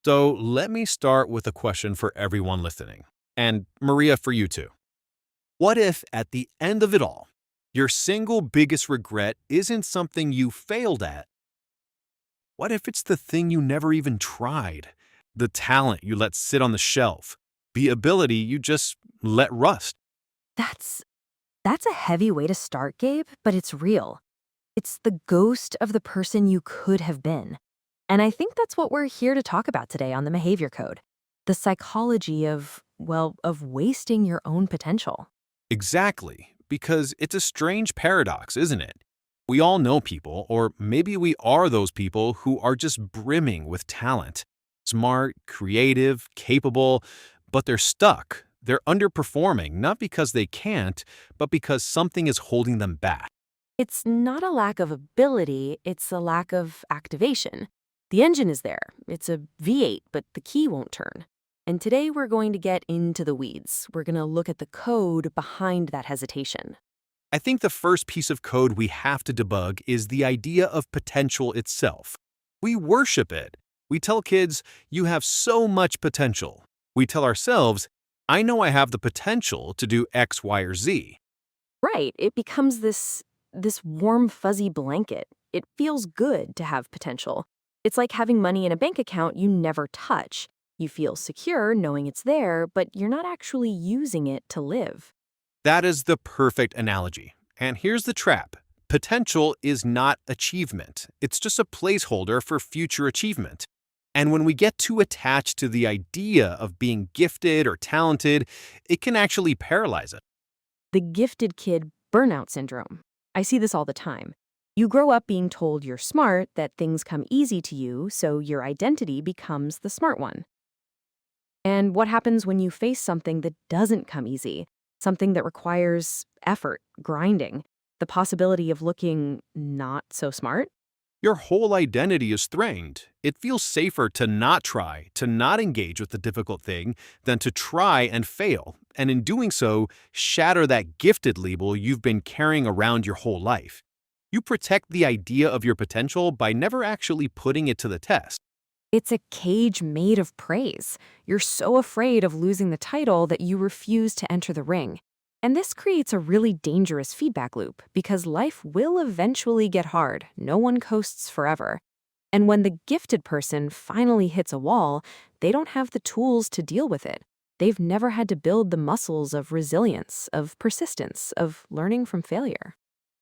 So let me start with a question for everyone listening. And Maria, for you too. What if at the end of it all, your single biggest regret isn't something you failed at? What if it's the thing you never even tried? The talent you let sit on the shelf? The ability you just let rust? That's that's a heavy way to start, Gabe, but it's real. It's the ghost of the person you could have been. And I think that's what we're here to talk about today on the Behavior Code. The psychology of wasting your own potential. Exactly, because it's a strange paradox, isn't it? We all know people, or maybe we are those people who are just brimming with talent. Smart, creative, capable, but they're stuck. They're underperforming, not because they can't, but because something is holding them back. It's not a lack of ability, it's a lack of activation. The engine is there. It's a V8, but the key won't turn. And today we're going to get into the weeds. We're going to look at the code behind that hesitation. I think the first piece of code we have to debug is the idea of potential itself. We worship it. We tell kids, you have so much potential. We tell ourselves, I know I have the potential to do X, Y, or Z. Right, it becomes this warm fuzzy blanket. It feels good to have potential. It's like having money in a bank account you never touch. You feel secure knowing it's there, but you're not actually using it to live. That is the perfect analogy. And here's the trap. Potential is not achievement. It's just a placeholder for future achievement. And when we get too attached to the idea of being gifted or talented, it can actually paralyze it. The gifted kid burnout syndrome. I see this all the time. You grow up being told you're smart, that things come easy to you, so your identity becomes the smart one. And what happens when you face something that doesn't come easy? Something that requires effort, grinding, the possibility of looking not so smart? Your whole identity is strained. It feels safer to not try, to not engage with the difficult thing, than to try and fail, and in doing so, shatter that gifted label you've been carrying around your whole life. You protect the idea of your potential by never actually putting it to the test. It's a cage made of praise. You're so afraid of losing the title that you refuse to enter the ring. And this creates a really dangerous feedback loop because life will eventually get hard. No one coasts forever. And when the gifted person finally hits a wall, they don't have the tools to deal with it. They've never had to build the muscles of resilience, of persistence, of learning from failure.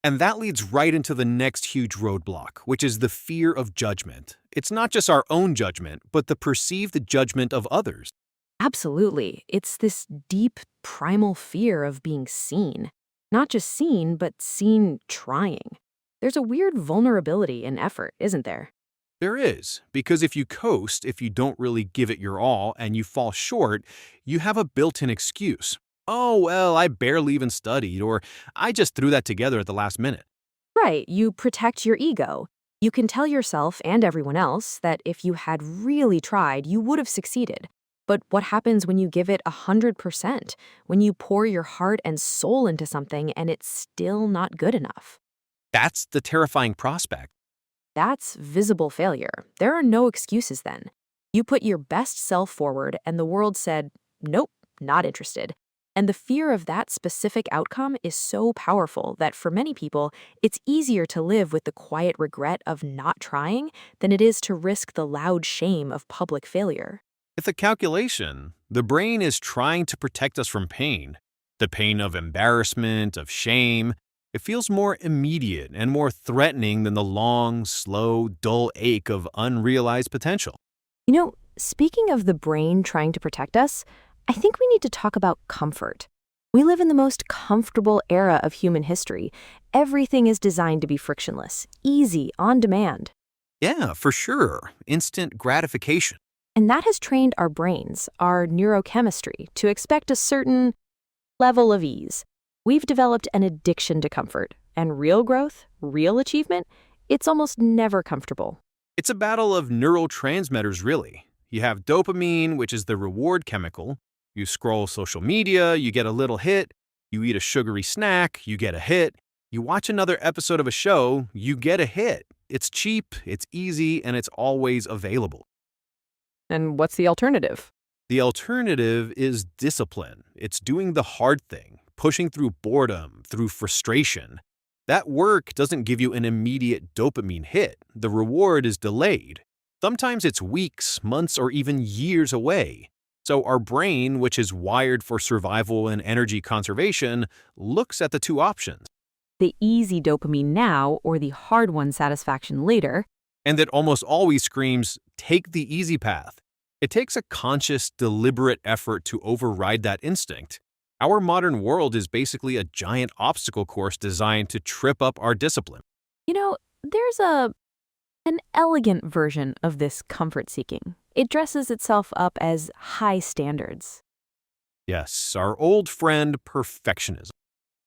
And that leads right into the next huge roadblock, which is the fear of judgment. It's not just our own judgment, but the perceived judgment of others. Absolutely. It's this deep, primal fear of being seen. Not just seen, but seen trying. There's a weird vulnerability in effort, isn't there? There is, because if you coast, if you don't really give it your all, and you fall short, you have a built in excuse. Oh, well, I barely even studied, or I just threw that together at the last minute. Right, you protect your ego. You can tell yourself and everyone else that if you had really tried, you would have succeeded. But what happens when you give it 100%? When you pour your heart and soul into something and it's still not good enough? That's the terrifying prospect. That's visible failure. There are no excuses then. You put your best self forward and the world said, nope, not interested. And the fear of that specific outcome is so powerful that for many people, it's easier to live with the quiet regret of not trying than it is to risk the loud shame of public failure. It's a calculation. The brain is trying to protect us from pain. The pain of embarrassment, of shame. It feels more immediate and more threatening than the long, slow, dull ache of unrealized potential. Speaking of the brain trying to protect us, I think we need to talk about comfort. We live in the most comfortable era of human history. Everything is designed to be frictionless, easy, on demand. Yeah, for sure. Instant gratification. And that has trained our brains, our neurochemistry, to expect a certain level of ease. We've developed an addiction to comfort, and real growth, real achievement, it's almost never comfortable. It's a battle of neurotransmitters, really. You have dopamine, which is the reward chemical. You scroll social media, you get a little hit. You eat a sugary snack, you get a hit. You watch another episode of a show, you get a hit. It's cheap, it's easy, and it's always available. And what's the alternative? The alternative is discipline. It's doing the hard thing, pushing through boredom, through frustration. That work doesn't give you an immediate dopamine hit. The reward is delayed. Sometimes it's weeks, months, or even years away. So our brain, which is wired for survival and energy conservation, looks at the two options. The easy dopamine now or the hard one satisfaction later. And it almost always screams, take the easy path. It takes a conscious, deliberate effort to override that instinct. Our modern world is basically a giant obstacle course designed to trip up our discipline. There's an elegant version of this comfort seeking. It dresses itself up as high standards. Yes, our old friend perfectionism.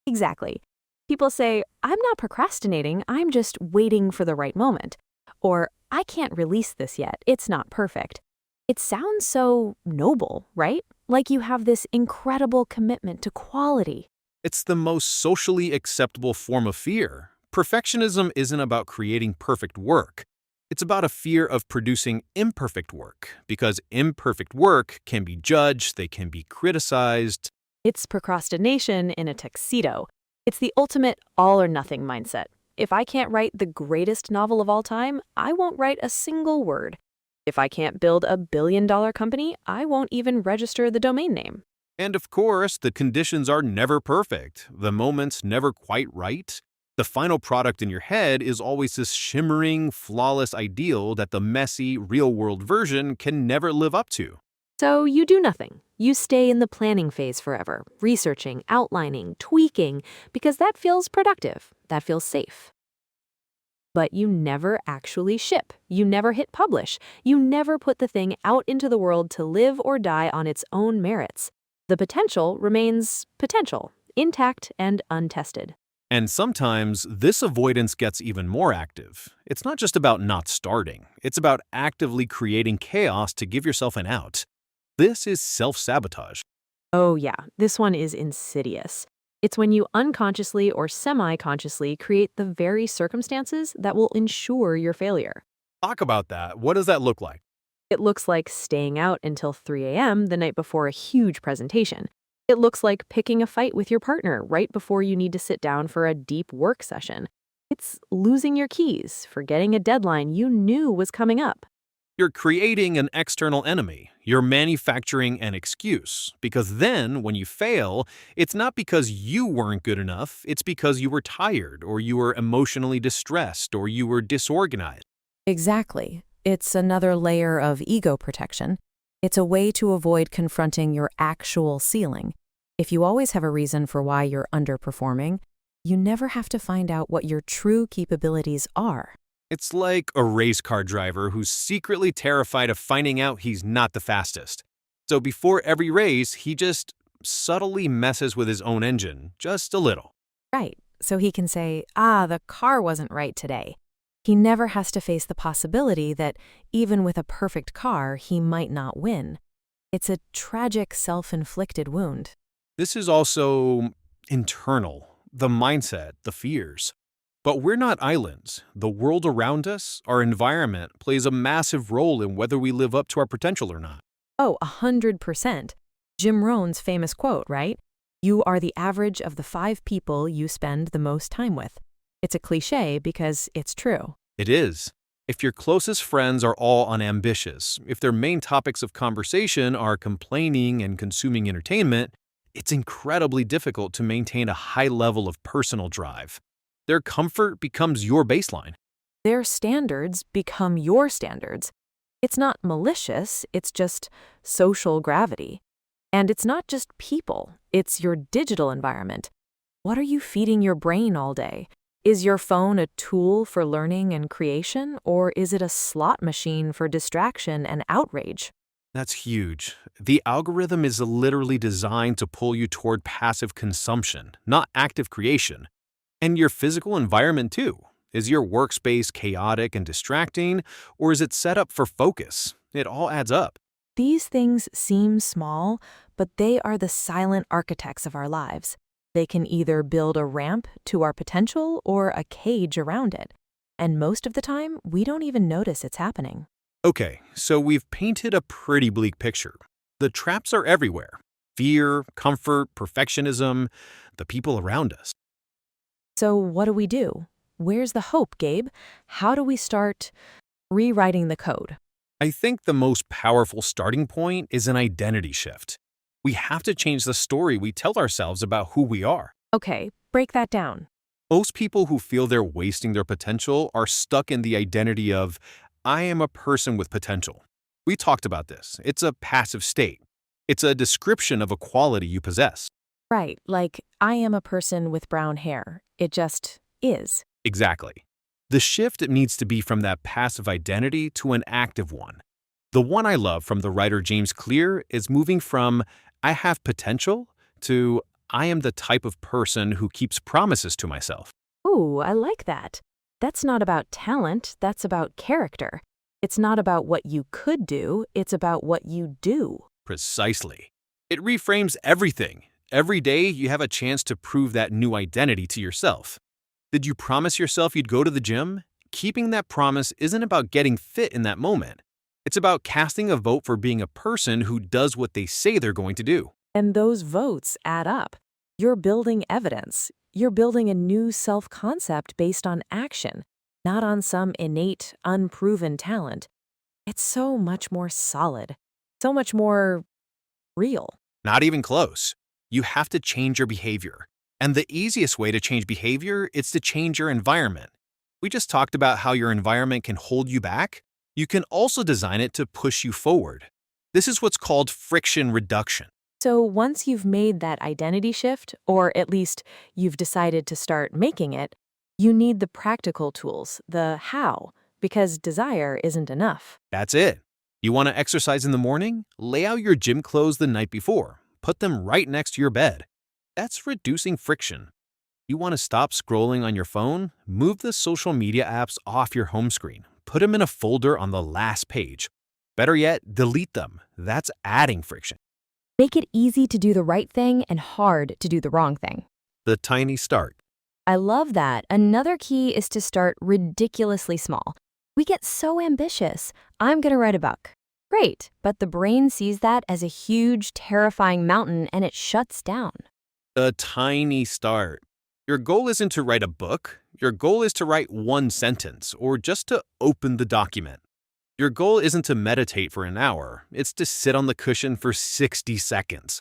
Exactly. People say, I'm not procrastinating, I'm just waiting for the right moment. Or, I can't release this yet, it's not perfect. It sounds so noble, right? Like you have this incredible commitment to quality. It's the most socially acceptable form of fear. Perfectionism isn't about creating perfect work. It's about a fear of producing imperfect work, because imperfect work can be judged, they can be criticized. It's procrastination in a tuxedo. It's the ultimate all or nothing mindset. If I can't write the greatest novel of all time, I won't write a single word. If I can't build a billion-dollar company, I won't even register the domain name. And of course, the conditions are never perfect, the moment's never quite right. The final product in your head is always this shimmering, flawless ideal that the messy, real-world version can never live up to. So you do nothing. You stay in the planning phase forever, researching, outlining, tweaking, because that feels productive, that feels safe. But you never actually ship. You never hit publish. You never put the thing out into the world to live or die on its own merits. The potential remains potential, intact and untested. And sometimes this avoidance gets even more active. It's not just about not starting, it's about actively creating chaos to give yourself an out. This is self-sabotage. Oh yeah, this one is insidious. It's when you unconsciously or semi-consciously create the very circumstances that will ensure your failure. Talk about that. What does that look like? It looks like staying out until 3 a.m. the night before a huge presentation. It looks like picking a fight with your partner right before you need to sit down for a deep work session. It's losing your keys, forgetting a deadline you knew was coming up. You're creating an external enemy. You're manufacturing an excuse. Because then, when you fail, it's not because you weren't good enough, it's because you were tired, or you were emotionally distressed, or you were disorganized. Exactly. It's another layer of ego protection. It's a way to avoid confronting your actual ceiling. If you always have a reason for why you're underperforming, you never have to find out what your true capabilities are. It's like a race car driver who's secretly terrified of finding out he's not the fastest. So before every race, he just subtly messes with his own engine, just a little. Right. So he can say, the car wasn't right today. He never has to face the possibility that even with a perfect car, he might not win. It's a tragic self-inflicted wound. This is also internal, the mindset, the fears. But we're not islands. The world around us, our environment, plays a massive role in whether we live up to our potential or not. Oh, 100%. Jim Rohn's famous quote, right? You are the average of the 5 people you spend the most time with. It's a cliché because it's true. It is. If your closest friends are all unambitious, if their main topics of conversation are complaining and consuming entertainment, it's incredibly difficult to maintain a high level of personal drive. Their comfort becomes your baseline. Their standards become your standards. It's not malicious, it's just social gravity. And it's not just people, it's your digital environment. What are you feeding your brain all day? Is your phone a tool for learning and creation, or is it a slot machine for distraction and outrage? That's huge. The algorithm is literally designed to pull you toward passive consumption, not active creation. And your physical environment too. Is your workspace chaotic and distracting, or is it set up for focus? It all adds up. These things seem small, but they are the silent architects of our lives. They can either build a ramp to our potential or a cage around it. And most of the time, we don't even notice it's happening. Okay, so we've painted a pretty bleak picture. The traps are everywhere: fear, comfort, perfectionism, the people around us. So, what do we do? Where's the hope, Gabe? How do we start rewriting the code? I think the most powerful starting point is an identity shift. We have to change the story we tell ourselves about who we are. Okay, break that down. Most people who feel they're wasting their potential are stuck in the identity of, I am a person with potential. We talked about this. It's a passive state. It's a description of a quality you possess. Right, like I am a person with brown hair. It just is. Exactly. The shift needs to be from that passive identity to an active one. The one I love from the writer James Clear is moving from I have potential to I am the type of person who keeps promises to myself. Ooh, I like that. That's not about talent, that's about character. It's not about what you could do, it's about what you do. Precisely. It reframes everything. Every day you have a chance to prove that new identity to yourself. Did you promise yourself you'd go to the gym? Keeping that promise isn't about getting fit in that moment. It's about casting a vote for being a person who does what they say they're going to do. And those votes add up. You're building evidence. You're building a new self-concept based on action, not on some innate, unproven talent. It's so much more solid, so much more real. Not even close. You have to change your behavior. And the easiest way to change behavior is to change your environment. We just talked about how your environment can hold you back. You can also design it to push you forward. This is what's called friction reduction. So once you've made that identity shift, or at least you've decided to start making it, you need the practical tools, the how, because desire isn't enough. That's it. You want to exercise in the morning? Lay out your gym clothes the night before. Put them right next to your bed. That's reducing friction. You want to stop scrolling on your phone? Move the social media apps off your home screen. Put them in a folder on the last page. Better yet, delete them. That's adding friction. Make it easy to do the right thing and hard to do the wrong thing. The tiny start. I love that. Another key is to start ridiculously small. We get so ambitious. I'm going to write a book. Great, but the brain sees that as a huge, terrifying mountain and it shuts down. A tiny start. Your goal isn't to write a book. Your goal is to write one sentence or just to open the document. Your goal isn't to meditate for an hour. It's to sit on the cushion for 60 seconds.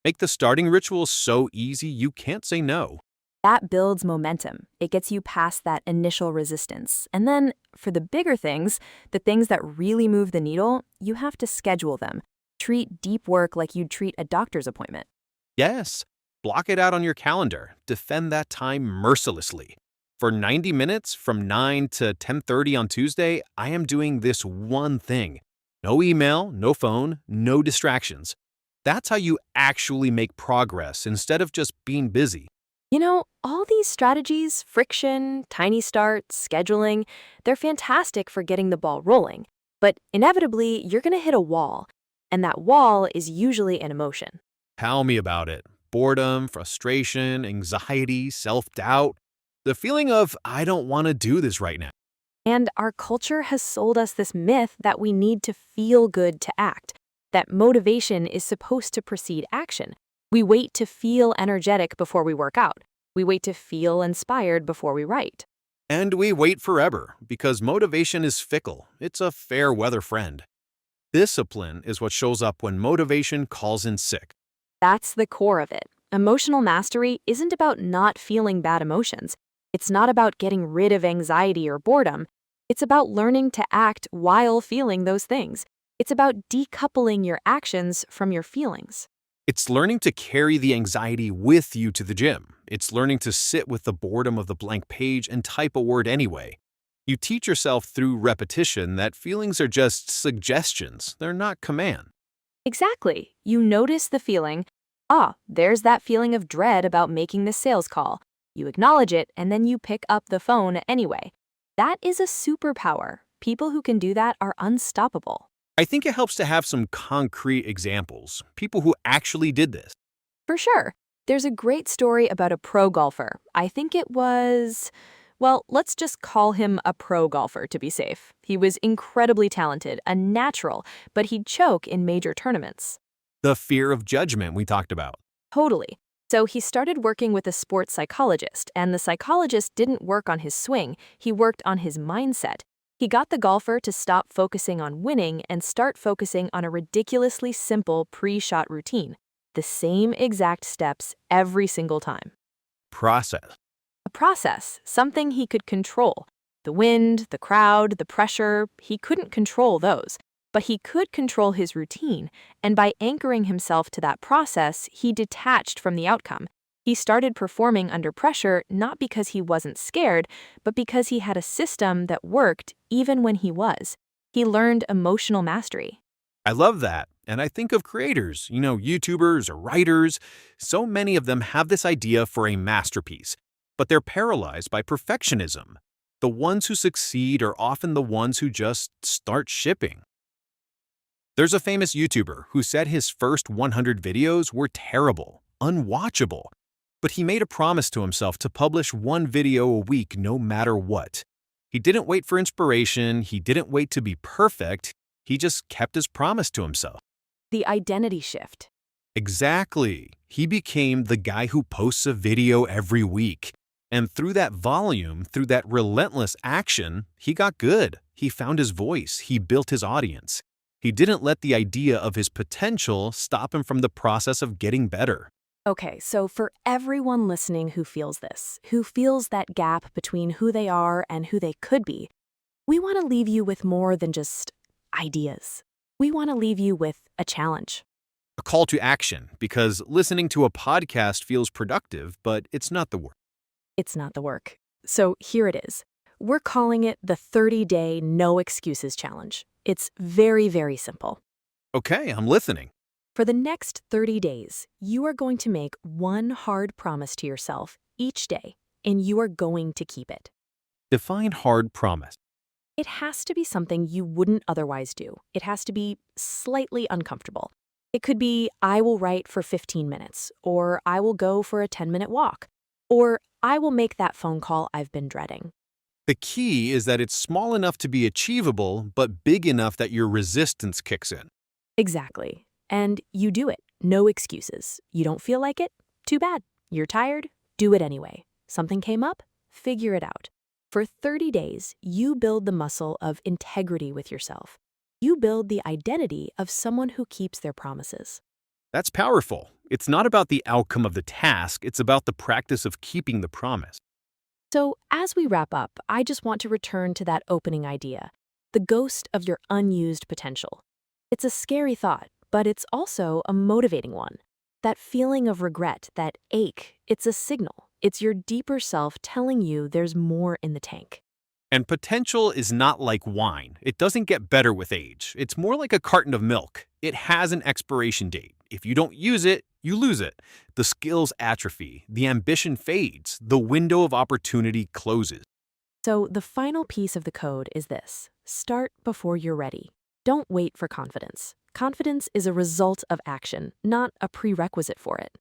Make the starting ritual so easy you can't say no. That builds momentum. It gets you past that initial resistance. And then, for the bigger things, the things that really move the needle, you have to schedule them. Treat deep work like you'd treat a doctor's appointment. Yes, block it out on your calendar. Defend that time mercilessly. For 90 minutes from 9 to 10:30 on Tuesday, I am doing this one thing. No email, no phone, no distractions. That's how you actually make progress instead of just being busy. You know, all these strategies, friction, tiny starts, scheduling, they're fantastic for getting the ball rolling. But inevitably, you're going to hit a wall. And that wall is usually an emotion. Tell me about it. Boredom, frustration, anxiety, self-doubt. The feeling of, I don't want to do this right now. And our culture has sold us this myth that we need to feel good to act, that motivation is supposed to precede action. We wait to feel energetic before we work out. We wait to feel inspired before we write. And we wait forever because motivation is fickle. It's a fair weather friend. Discipline is what shows up when motivation calls in sick. That's the core of it. Emotional mastery isn't about not feeling bad emotions. It's not about getting rid of anxiety or boredom. It's about learning to act while feeling those things. It's about decoupling your actions from your feelings. It's learning to carry the anxiety with you to the gym. It's learning to sit with the boredom of the blank page and type a word anyway. You teach yourself through repetition that feelings are just suggestions, they're not command. Exactly. You notice the feeling. There's that feeling of dread about making this sales call. You acknowledge it, and then you pick up the phone anyway. That is a superpower. People who can do that are unstoppable. I think it helps to have some concrete examples, people who actually did this. For sure. There's a great story about a pro golfer. I think it was Well, let's just call him a pro golfer to be safe. He was incredibly talented, a natural, but he'd choke in major tournaments. The fear of judgment we talked about. Totally. So he started working with a sports psychologist, and the psychologist didn't work on his swing, he worked on his mindset. He got the golfer to stop focusing on winning and start focusing on a ridiculously simple pre-shot routine. The same exact steps every single time. Process. A process, something he could control. The wind, the crowd, the pressure, he couldn't control those. But he could control his routine, and by anchoring himself to that process, he detached from the outcome. He started performing under pressure not because he wasn't scared, but because he had a system that worked even when he was. He learned emotional mastery. I love that. And I think of creators, YouTubers or writers. So many of them have this idea for a masterpiece, but they're paralyzed by perfectionism. The ones who succeed are often the ones who just start shipping. There's a famous YouTuber who said his first 100 videos were terrible, unwatchable. But he made a promise to himself to publish one video a week no matter what. He didn't wait for inspiration, he didn't wait to be perfect, he just kept his promise to himself. The identity shift. Exactly. He became the guy who posts a video every week. And through that volume, through that relentless action, he got good. He found his voice, he built his audience. He didn't let the idea of his potential stop him from the process of getting better. Okay, so for everyone listening who feels this, who feels that gap between who they are and who they could be, we want to leave you with more than just ideas. We want to leave you with a challenge. A call to action, because listening to a podcast feels productive, but it's not the work. It's not the work. So here it is. We're calling it the 30-day No Excuses Challenge. It's very, very simple. Okay, I'm listening. For the next 30 days, you are going to make one hard promise to yourself each day, and you are going to keep it. Define hard promise. It has to be something you wouldn't otherwise do. It has to be slightly uncomfortable. It could be, I will write for 15 minutes, or I will go for a 10-minute walk, or I will make that phone call I've been dreading. The key is that it's small enough to be achievable, but big enough that your resistance kicks in. Exactly. And you do it. No excuses. You don't feel like it? Too bad. You're tired? Do it anyway. Something came up? Figure it out. For 30 days, you build the muscle of integrity with yourself. You build the identity of someone who keeps their promises. That's powerful. It's not about the outcome of the task, it's about the practice of keeping the promise. So, as we wrap up, I just want to return to that opening idea, the ghost of your unused potential. It's a scary thought, but it's also a motivating one. That feeling of regret, that ache, it's a signal. It's your deeper self telling you there's more in the tank. And potential is not like wine. It doesn't get better with age. It's more like a carton of milk. It has an expiration date. If you don't use it, you lose it. The skills atrophy, the ambition fades, the window of opportunity closes. So, the final piece of the code is this: start before you're ready. Don't wait for confidence. Confidence is a result of action, not a prerequisite for it.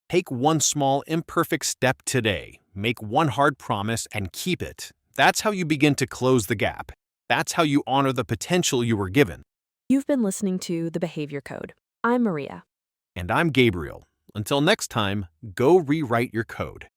Take one small, imperfect step today. Make one hard promise and keep it. That's how you begin to close the gap. That's how you honor the potential you were given. You've been listening to The Behavior Code. I'm Maria. And I'm Gabriel. Until next time, go rewrite your code.